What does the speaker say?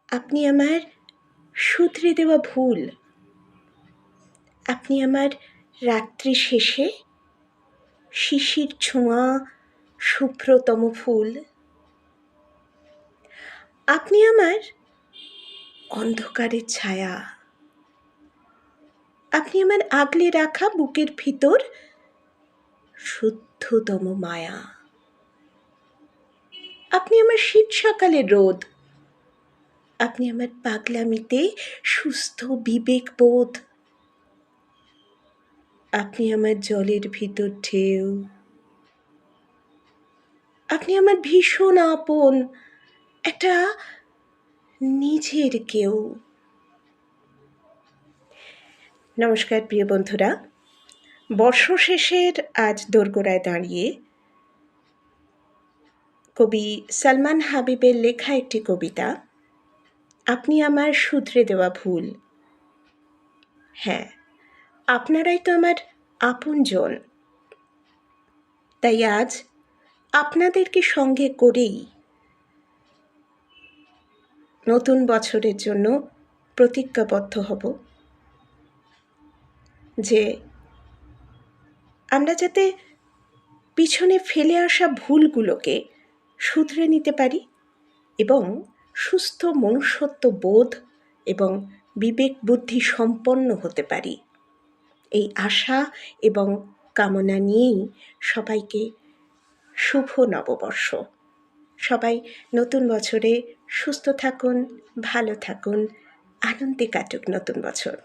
আপনি আমার শুধরে দেওয়া ভুল। আপনি আমার রাত্রি শেষে শিশির ছোঁয়া শুভ্রতম ফুল। আপনি আমার অন্ধকারের ছায়া। আপনি আমার আগলে রাখা বুকের ভিতর শুদ্ধতম মায়া। আপনি আমার শীত সকালের রোদ। আপনি আমার পাগলামিতে সুস্থ বিবেকবোধ। আপনি আমার জলের ভিতর ঢেউ। আপনি আমার ভীষণ আপন, একটা নিজের কেউ। নমস্কার প্রিয় বন্ধুরা, বর্ষশেষের আজ দোরগোড়ায় দাঁড়িয়ে কবি সালমান হাবিবের লেখা একটি কবিতা, আপনি আমার শুধরে দেওয়া ভুল। হ্যাঁ, আপনারাই তো আমার আপনজন। তাই আজ আপনাদেরকে সঙ্গে করেই নতুন বছরের জন্য প্রতিজ্ঞাবদ্ধ হব যে আমরা যাতে পিছনে ফেলে আসা ভুলগুলোকে শুধরে নিতে পারি এবং সুস্থ মনুষ্যত্ব বোধ এবং বিবেক বুদ্ধি সম্পন্ন হতে পারি, এই আশা এবং কামনা নিয়েই সবাইকে শুভ নববর্ষ। সবাই নতুন বছরে সুস্থ থাকুন, ভালো থাকুন, আনন্দে কাটুক নতুন বছর।